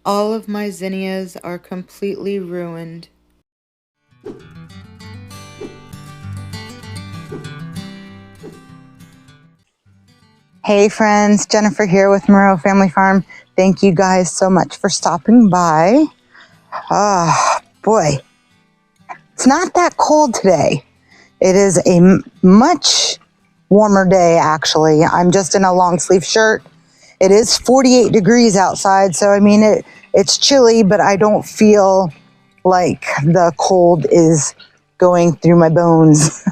All of my zinnias are completely ruined. Hey friends, Jennifer here with Marrero Family Farm. Thank you guys so much for stopping by. Boy, it's not that cold today. It is a much warmer day actually. I'm just in a long sleeve shirt. It is 48 degrees outside, so I mean it's chilly, but I don't feel like the cold is going through my bones.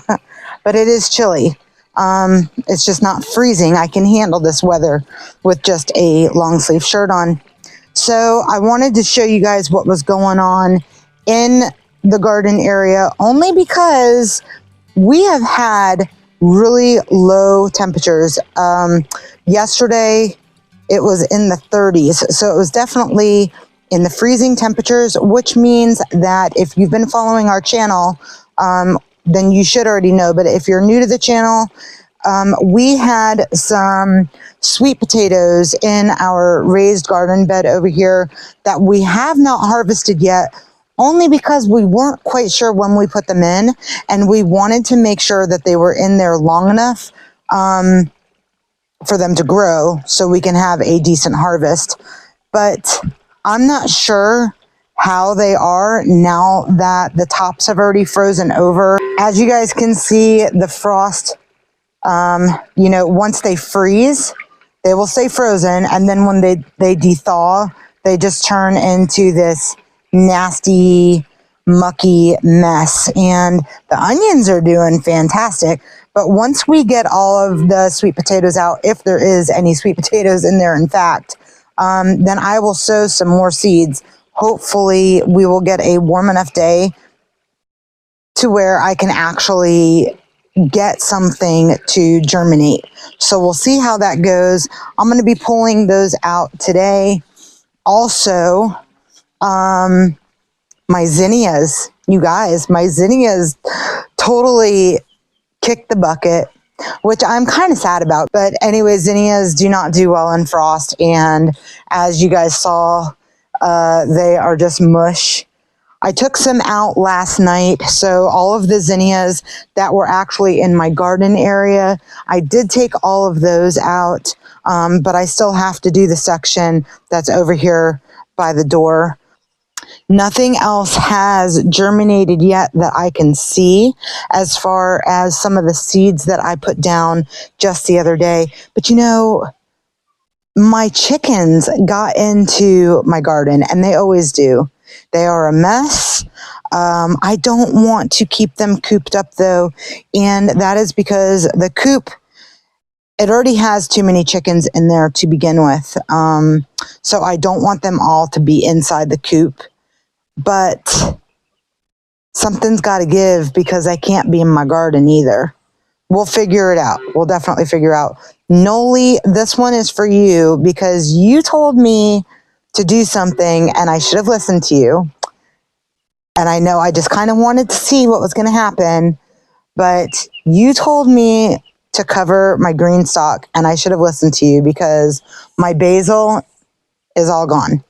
But it is chilly. It's just not freezing. I can handle this weather with just a long sleeve shirt on. So I wanted to show you guys what was going on in the garden area, only because we have had really low temperatures. Yesterday it was in the 30s, so it was definitely in the freezing temperatures, which means that if you've been following our channel, then you should already know. But if you're new to the channel, we had some sweet potatoes in our raised garden bed over here that we have not harvested yet, only because we weren't quite sure when we put them in, and we wanted to make sure that they were in there long enough for them to grow so we can have a decent harvest. But I'm not sure how they are now that the tops have already frozen over. As you guys can see, the frost, once they freeze, they will stay frozen, and then when they de-thaw, they just turn into this nasty, mucky mess. And the onions are doing fantastic. But once we get all of the sweet potatoes out, if there is any sweet potatoes in there, in fact, then I will sow some more seeds. Hopefully we will get a warm enough day to where I can actually get something to germinate. So we'll see how that goes. I'm going to be pulling those out today. Also, my zinnias, you guys, my zinnias totally kicked the bucket, which I'm kind of sad about. But anyway, zinnias do not do well in frost. And as you guys saw, they are just mush. I took some out last night, so all of the zinnias that were actually in my garden area, I did take all of those out, but I still have to do the section that's over here by the door. Nothing else has germinated yet that I can see, as far as some of the seeds that I put down just the other day. But my chickens got into my garden, and they always do. They are a mess. I don't want to keep them cooped up though, and that is because the coop, it already has too many chickens in there to begin with. So I don't want them all to be inside the coop, but something's got to give because I can't be in my garden either. We'll figure it out. We'll definitely figure out. Noli, this one is for you because you told me to do something and I should have listened to you. And I know I just kind of wanted to see what was going to happen, but you told me to cover my green stalk and I should have listened to you because my basil is all gone.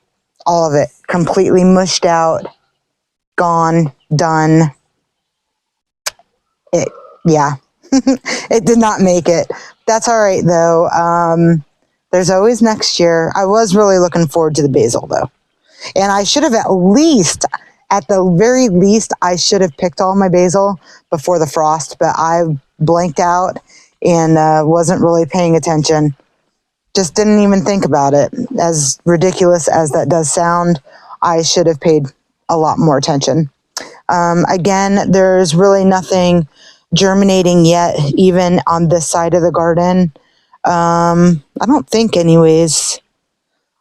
All of it. Completely mushed out. Gone. Done. Yeah. It did not make it. That's all right though. There's always next year. I was really looking forward to the basil though. And I should have at the very least, I should have picked all my basil before the frost, but I blanked out and wasn't really paying attention. Just didn't even think about it. As ridiculous as that does sound, I should have paid a lot more attention. Again, there's really nothing germinating yet, even on this side of the garden. I don't think anyways.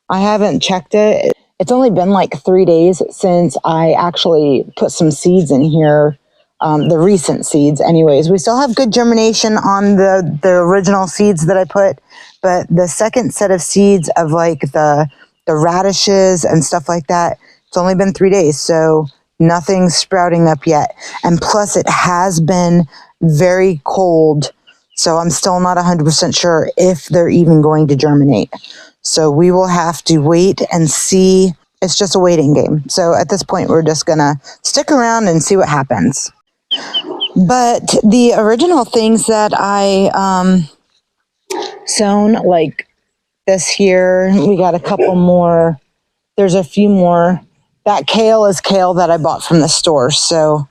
I haven't checked it. It's only been like 3 days since I actually put some seeds in here. The recent seeds anyways. We still have good germination on the original seeds that I put, but the second set of seeds of like the radishes and stuff like that, it's only been 3 days. So nothing's sprouting up yet. And plus it has been very cold. So I'm still not 100% sure if they're even going to germinate. So we will have to wait and see. it's just a waiting game. So at this point, we're just going to stick around and see what happens. But the original things that I sown, like this here, we got a couple more. There's a few more. That kale is kale that I bought from the store, so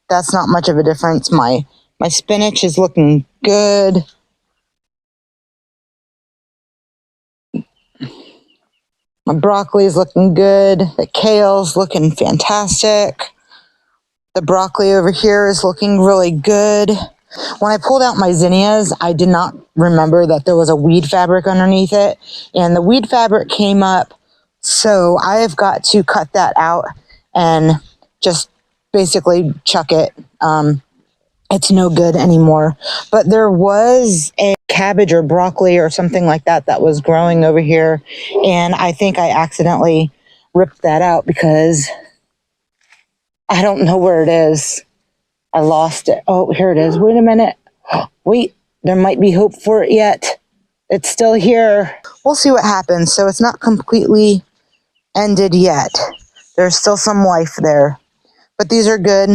that's not much of a difference. My spinach is looking good. My broccoli is looking good. The kale's looking fantastic. The broccoli over here is looking really good. When I pulled out my zinnias, I did not remember that there was a weed fabric underneath it, and the weed fabric came up. So I have got to cut that out and just basically chuck it. It's no good anymore. But there was a cabbage or broccoli or something like that that was growing over here, and I think I accidentally ripped that out because I don't know where it is. I lost it. Oh, here it is. Wait a minute. Wait, there might be hope for it yet. It's still here. We'll see what happens. So it's not completely ended yet. There's still some life there. But these are good.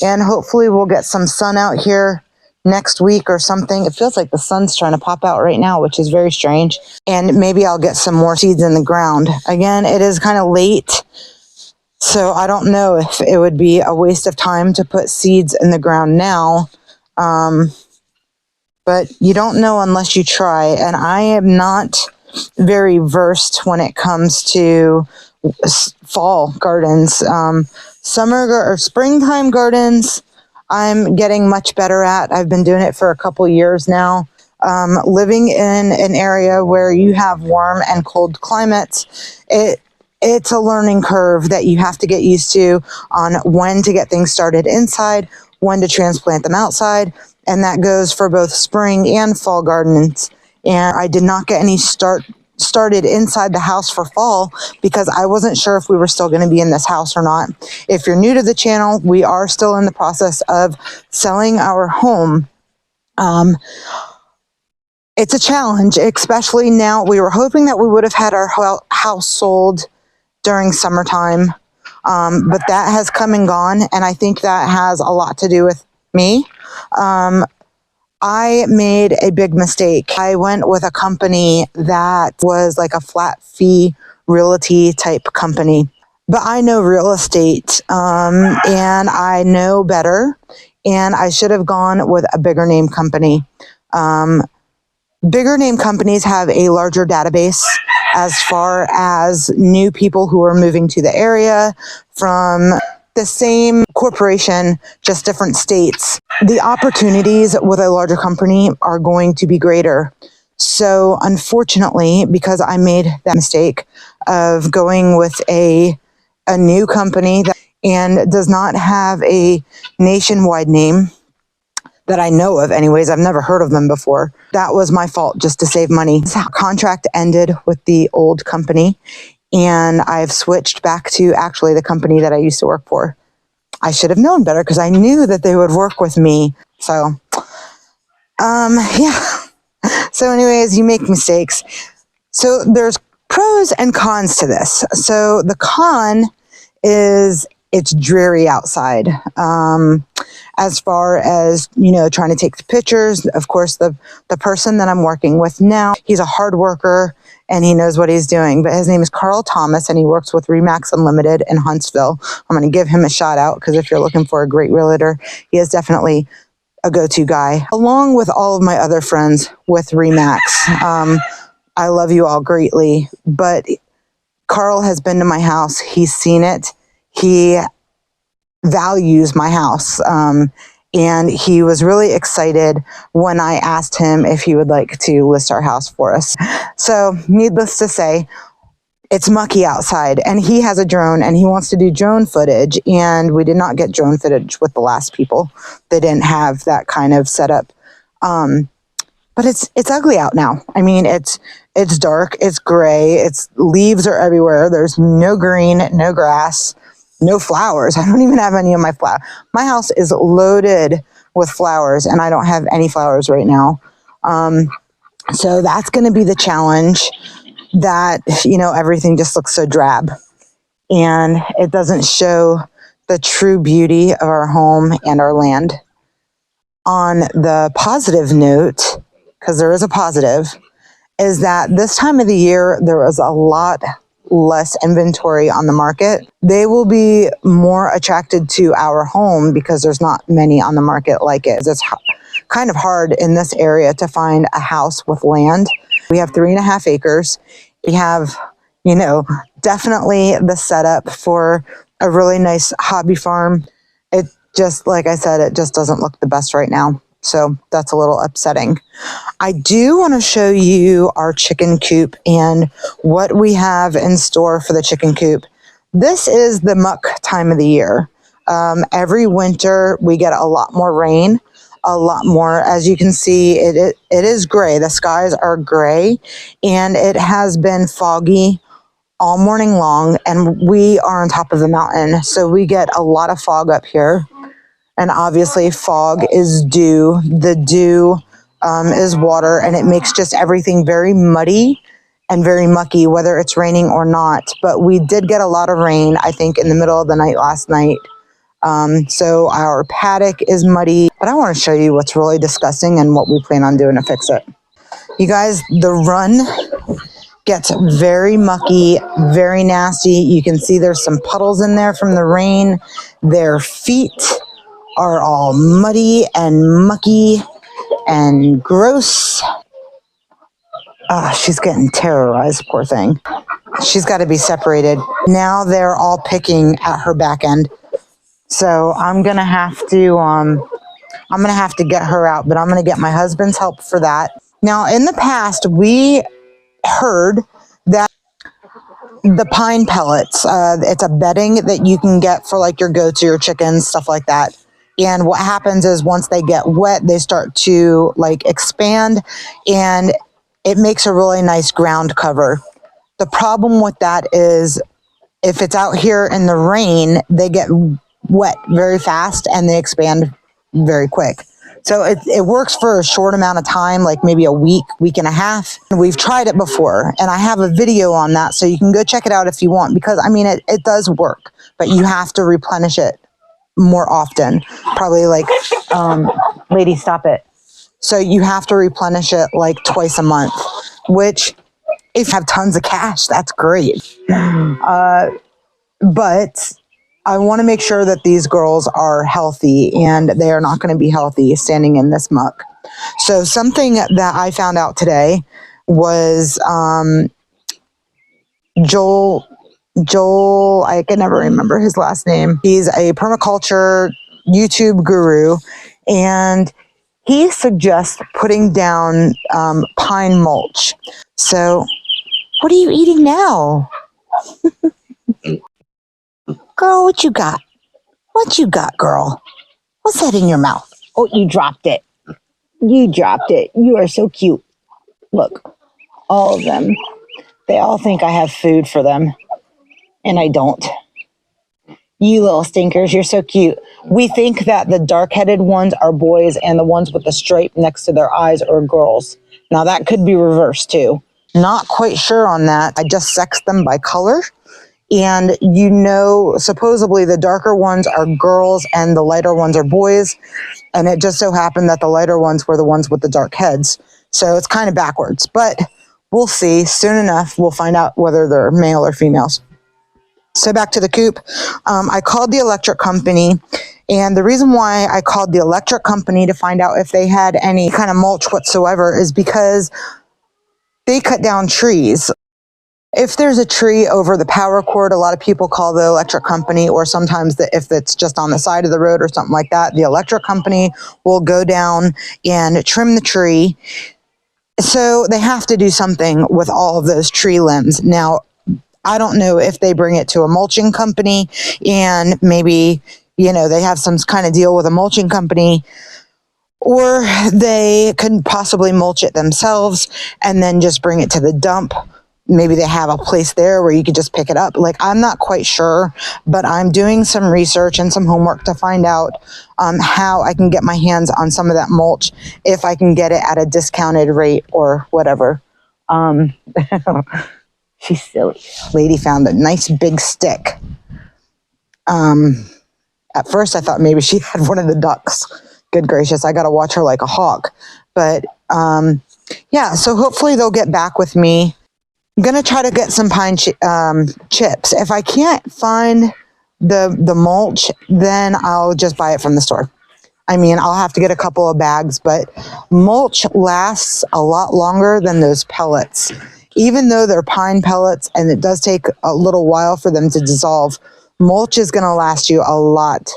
And hopefully we'll get some sun out here next week or something. It feels like the sun's trying to pop out right now, which is very strange. And maybe I'll get some more seeds in the ground. Again, it is kind of late. So I don't know if it would be a waste of time to put seeds in the ground now. But you don't know unless you try. And I am not very versed when it comes to fall gardens. Summer or springtime gardens, I'm getting much better at. I've been doing it for a couple years now. Living in an area where you have warm and cold climates, it's a learning curve that you have to get used to on when to get things started inside, when to transplant them outside. And that goes for both spring and fall gardens. And I did not get any started inside the house for fall because I wasn't sure if we were still going to be in this house or not. If you're new to the channel, we are still in the process of selling our home. It's a challenge, especially now. We were hoping that we would have had our house sold during summertime, but that has come and gone, and I think that has a lot to do with me. I made a big mistake. I went with a company that was like a flat fee realty type company, but I know real estate, and I know better, and I should have gone with a bigger name company. Bigger name companies have a larger database as far as new people who are moving to the area from the same corporation, just different states. The opportunities with a larger company are going to be greater. So unfortunately, because I made that mistake of going with a new company and does not have a nationwide name, that I know of anyways. I've never heard of them before. That was my fault, just to save money. This contract ended with the old company, and I've switched back to actually the company that I used to work for. I should have known better because I knew that they would work with me. So, yeah. So anyways, you make mistakes. So there's pros and cons to this. So the con is it's dreary outside. As far as, trying to take the pictures, of course, the person that I'm working with now, he's a hard worker and he knows what he's doing. But his name is Carl Thomas, and he works with Remax Unlimited in Huntsville. I'm going to give him a shout out because if you're looking for a great realtor, he is definitely a go-to guy, along with all of my other friends with Remax. I love you all greatly, but Carl has been to my house. He's seen it. He values my house. And he was really excited when I asked him if he would like to list our house for us. So needless to say, it's mucky outside, and he has a drone and he wants to do drone footage. And we did not get drone footage with the last people. They didn't have that kind of setup. But it's ugly out now. I mean, it's dark, it's gray, leaves are everywhere. There's no green, no grass, no flowers. I don't even have any of my flowers. My house is loaded with flowers, and I don't have any flowers right now. So that's going to be the challenge, that, everything just looks so drab. and it doesn't show the true beauty of our home and our land. On the positive note, because there is a positive, is that this time of the year, there was a lot less inventory on the market. They will be more attracted to our home because there's not many on the market like it. It's kind of hard in this area to find a house with land. We have 3.5 acres. We have, definitely the setup for a really nice hobby farm. It just, like I said, it just doesn't look the best right now. So that's a little upsetting. I do want to show you our chicken coop and what we have in store for the chicken coop. This is the muck time of the year. Every winter we get a lot more rain, a lot more. As you can see, it is gray. The skies are gray, and it has been foggy all morning long, and we are on top of the mountain, so we get a lot of fog up here. And obviously fog is dew. The dew is water, and it makes just everything very muddy and very mucky, whether it's raining or not. But we did get a lot of rain, I think, in the middle of the night last night. So our paddock is muddy, but I want to show you what's really disgusting and what we plan on doing to fix it. You guys, the run gets very mucky, very nasty. You can see there's some puddles in there from the rain. Their feet are all muddy and mucky and gross. She's getting terrorized, poor thing. She's got to be separated. Now they're all picking at her back end. So I'm gonna have to get her out, but I'm gonna get my husband's help for that. Now, in the past, we heard that the pine pellets, it's a bedding that you can get for like your goats or your chickens, stuff like that. And what happens is once they get wet, they start to like expand, and it makes a really nice ground cover. The problem with that is if it's out here in the rain, they get wet very fast and they expand very quick. So it works for a short amount of time, like maybe a week, week and a half. We've tried it before, and I have a video on that, so you can go check it out if you want, because I mean, it does work, but you have to replenish it more often. Probably like, lady, stop it. So you have to replenish it like twice a month, which if you have tons of cash, that's great. But I want to make sure that these girls are healthy, and they are not going to be healthy standing in this muck. So something that I found out today was Joel, I can never remember his last name. He's a permaculture YouTube guru, and he suggests putting down pine mulch. So what are you eating now? Girl, what you got? What you got, girl? What's that in your mouth? Oh, you dropped it. You dropped it. You are so cute. Look, all of them. They all think I have food for them, and I don't. You little stinkers, you're so cute. We think that the dark-headed ones are boys and the ones with the stripe next to their eyes are girls. Now, that could be reversed, too. Not quite sure on that. I just sexed them by color. And supposedly the darker ones are girls and the lighter ones are boys. And it just so happened that the lighter ones were the ones with the dark heads. So it's kind of backwards, but we'll see. Soon enough, we'll find out whether they're male or females. So back to the coop. I called the electric company, and the reason why I called the electric company to find out if they had any kind of mulch whatsoever is because they cut down trees. If there's a tree over the power cord, a lot of people call the electric company, or sometimes if it's just on the side of the road or something like that, the electric company will go down and trim the tree. So they have to do something with all of those tree limbs. Now, I don't know if they bring it to a mulching company and maybe, they have some kind of deal with a mulching company, or they could possibly mulch it themselves and then just bring it to the dump. Maybe they have a place there where you could just pick it up. Like, I'm not quite sure, but I'm doing some research and some homework to find out how I can get my hands on some of that mulch, if I can get it at a discounted rate or whatever. She's silly. Lady found a nice big stick. At first I thought maybe she had one of the ducks. Good gracious, I got to watch her like a hawk. But yeah, so hopefully they'll get back with me. I'm going to try to get some pine chips. If I can't find the mulch, then I'll just buy it from the store. I mean, I'll have to get a couple of bags, but mulch lasts a lot longer than those pellets. Even though they're pine pellets and it does take a little while for them to dissolve, mulch is going to last you a lot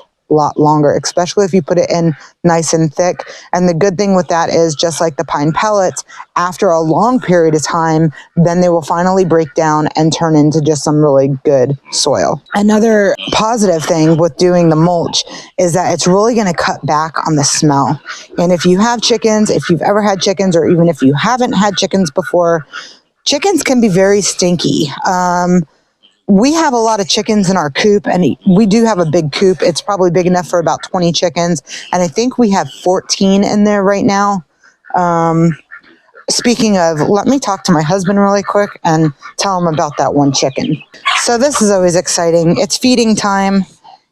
longer, especially if you put it in nice and thick. And the good thing with that is, just like the pine pellets, after a long period of time, then they will finally break down and turn into just some really good soil. Another positive thing with doing the mulch is that it's really going to cut back on the smell. And if you have chickens, if you've ever had chickens, or even if you haven't had chickens before, chickens can be very stinky. We have a lot of chickens in our coop, and we do have a big coop. It's probably big enough for about 20 chickens, and I think we have 14 in there right now. Speaking of, let me talk to my husband really quick and tell him about that one chicken. So this is always exciting. It's feeding time,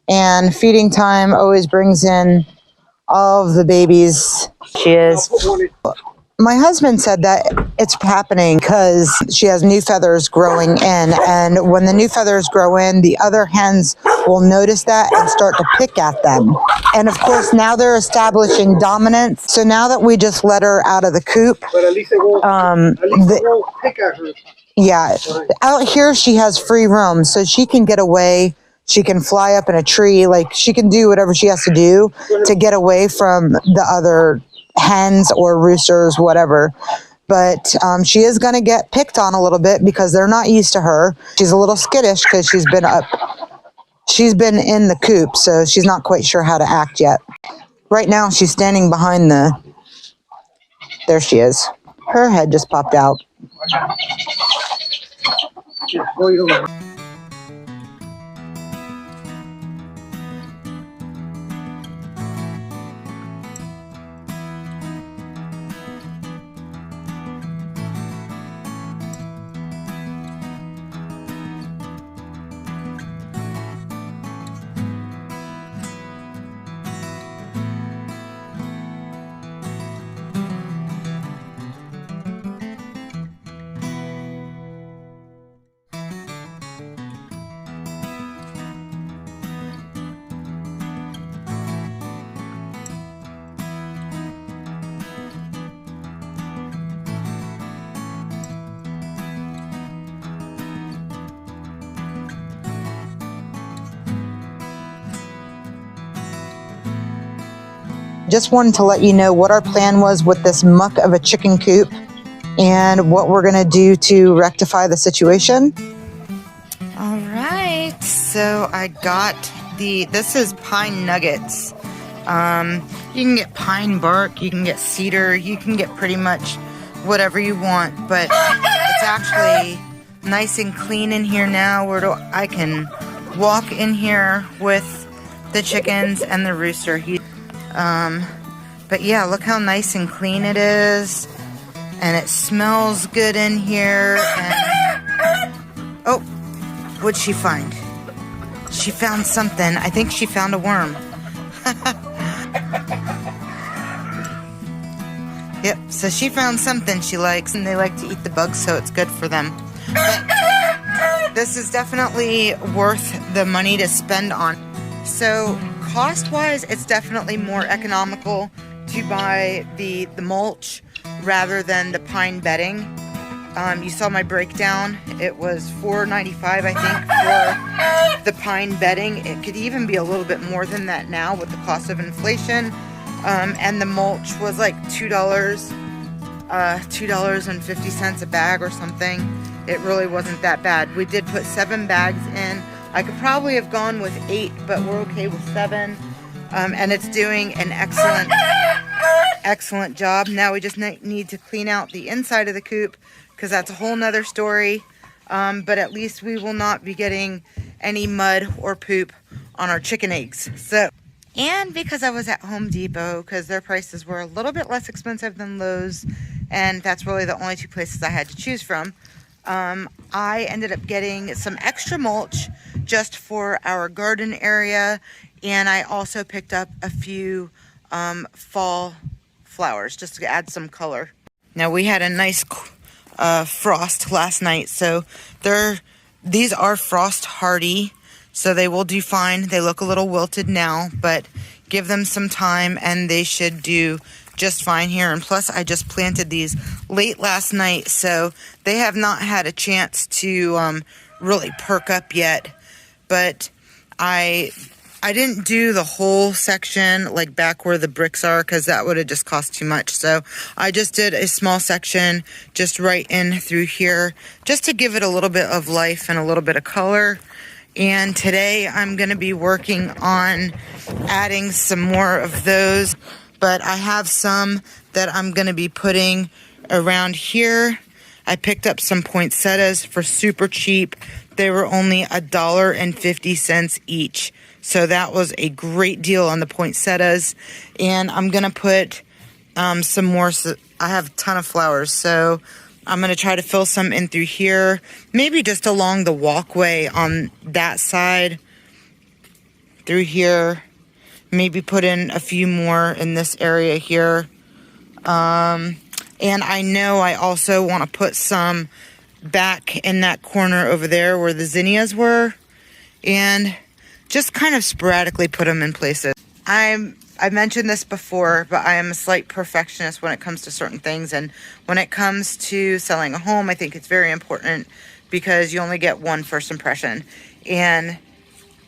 and feeding time always brings in all of the babies. She is. My husband said that it's happening because she has new feathers growing in, and when the new feathers grow in, the other hens will notice that and start to pick at them. And of course, now they're establishing dominance. So now that we just let her out of the coop, pick at her. Yeah, out here she has free roam, so she can get away. She can fly up in a tree, like she can do whatever she has to do to get away from the other hens or roosters, whatever. But she is going to get picked on a little bit because they're not used to her. She's a little skittish because she's been in the coop, so she's not quite sure how to act yet. Right now she's standing behind there she is. Her head just popped out. Just wanted to let you know what our plan was with this muck of a chicken coop and what we're going to do to rectify the situation. All right, so I got this is pine nuggets. You can get pine bark, you can get cedar, you can get pretty much whatever you want, but it's actually nice and clean in here now where I can walk in here with the chickens and the rooster. But yeah, look how nice and clean it is, and it smells good in here. And oh, what'd she find? She found something. I think she found a worm. Yep, so she found something she likes, and they like to eat the bugs, so it's good for them. But this is definitely worth the money to spend on. So cost-wise, it's definitely more economical to buy the mulch rather than the pine bedding. You saw my breakdown. It was $4.95, I think, for the pine bedding. It could even be a little bit more than that now with the cost of inflation. And the mulch was like $2.50 a bag or something. It really wasn't that bad. We did put 7 bags in. I could probably have gone with 8, but we're okay with 7. And it's doing an excellent job. Now we just need to clean out the inside of the coop, because that's a whole nother story. But at least we will not be getting any mud or poop on our chicken eggs. And because I was at Home Depot, because their prices were a little bit less expensive than Lowe's, and that's really the only 2 places I had to choose from, I ended up getting some extra mulch just for our garden area, and I also picked up a few fall flowers just to add some color. Now we had a nice frost last night, so these are frost hardy, so they will do fine. They look a little wilted now, but give them some time and they should do just fine here. And plus, I just planted these late last night, so they have not had a chance to really perk up yet. But I didn't do the whole section like back where the bricks are, because that would have just cost too much. So I just did a small section just right in through here, just to give it a little bit of life and a little bit of color. And today I'm going to be working on adding some more of those. But I have some that I'm going to be putting around here. I picked up some poinsettias for super cheap. They were only $1.50 each. So that was a great deal on the poinsettias. And I'm going to put some more. I have a ton of flowers, so I'm going to try to fill some in through here. Maybe just along the walkway on that side. Through here. Maybe put in a few more in this area here. And I know I also want to put some back in that corner over there where the zinnias were. And just kind of sporadically put them in places. I mentioned this before, but I am a slight perfectionist when it comes to certain things. And when it comes to selling a home, I think it's very important because you only get one first impression. And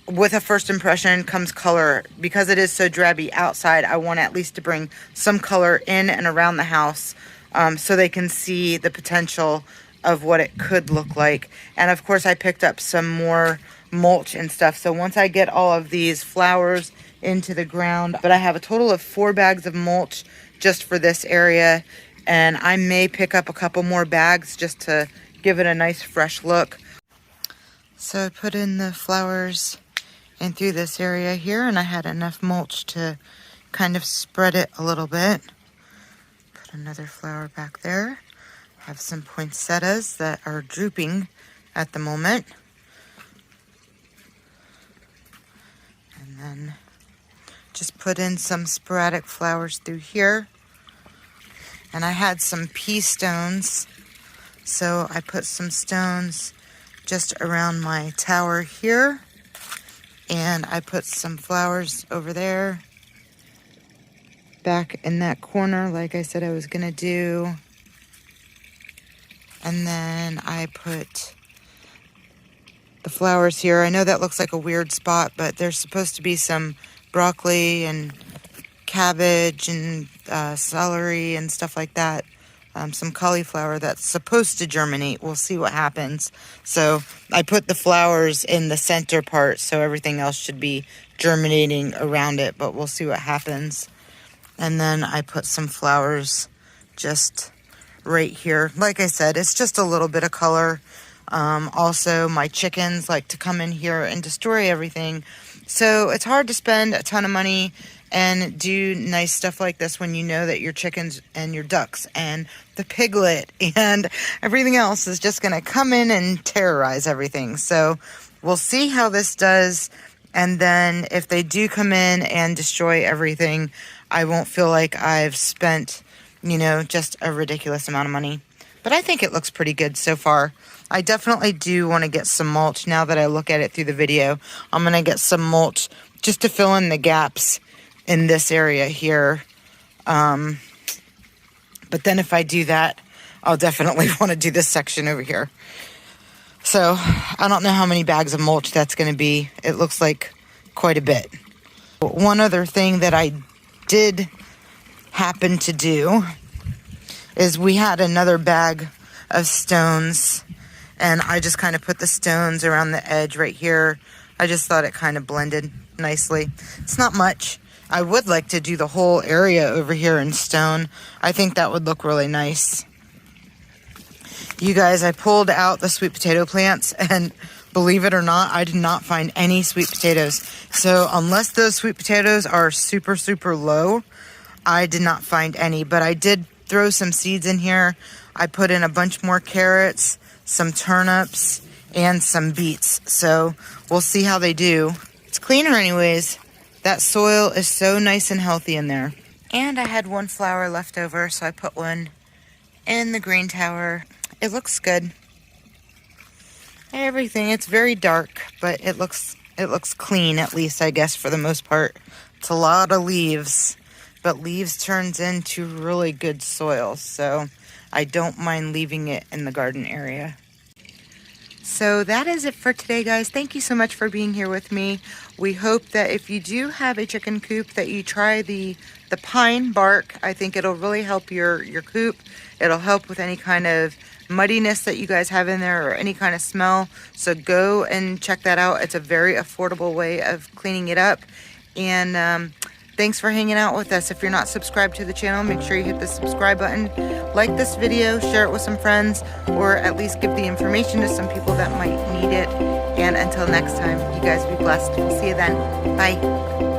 with a first impression comes color. Because it is so drabby outside, I want at least to bring some color in and around the house so they can see the potential of what it could look like. And of course, I picked up some more mulch and stuff. So once I get all of these flowers into the ground, but I have a total of 4 bags of mulch just for this area. And I may pick up a couple more bags just to give it a nice fresh look. So I put in the flowers in through this area here, and I had enough mulch to kind of spread it a little bit. Put another flower back there. Have some poinsettias that are drooping at the moment. And then just put in some sporadic flowers through here. And I had some pea stones, so I put some stones just around my tower here. And I put some flowers over there, back in that corner, like I said I was going to do. And then I put the flowers here. I know that looks like a weird spot, but there's supposed to be some broccoli and cabbage and celery and stuff like that. Some cauliflower that's supposed to germinate. We'll see what happens. So I put the flowers in the center part, so everything else should be germinating around it, but we'll see what happens. And then I put some flowers just right here. Like I said, it's just a little bit of color. Also, my chickens like to come in here and destroy everything. So it's hard to spend a ton of money and do nice stuff like this when you know that your chickens and your ducks and the piglet and everything else is just going to come in and terrorize everything. So we'll see how this does. And then if they do come in and destroy everything, I won't feel like I've spent, just a ridiculous amount of money. But I think it looks pretty good so far. I definitely do want to get some mulch now that I look at it through the video. I'm going to get some mulch just to fill in the gaps in this area here. But then if I do that, I'll definitely want to do this section over here. So I don't know how many bags of mulch that's going to be. It looks like quite a bit. One other thing that I did happen to do is we had another bag of stones, and I just kind of put the stones around the edge right here. I just thought it kind of blended nicely. It's not much. I would like to do the whole area over here in stone. I think that would look really nice. You guys, I pulled out the sweet potato plants, and believe it or not, I did not find any sweet potatoes. So unless those sweet potatoes are super, super low, I did not find any. But I did throw some seeds in here. I put in a bunch more carrots, some turnips, and some beets. So we'll see how they do. It's cleaner anyways. That soil is so nice and healthy in there. And I had one flower left over, so I put one in the green tower. It looks good. Everything, it's very dark, but it looks clean, at least, I guess, for the most part. It's a lot of leaves, but leaves turns into really good soil, so I don't mind leaving it in the garden area. So that is it for today, guys. Thank you so much for being here with me. We hope that if you do have a chicken coop, that you try the pine bark. I think it'll really help your coop. It'll help with any kind of muddiness that you guys have in there or any kind of smell. So go and check that out. It's a very affordable way of cleaning it up. And thanks for hanging out with us. If you're not subscribed to the channel, make sure you hit the subscribe button, like this video, share it with some friends, or at least give the information to some people that might need it. And until next time, you guys be blessed. We'll see you then. Bye.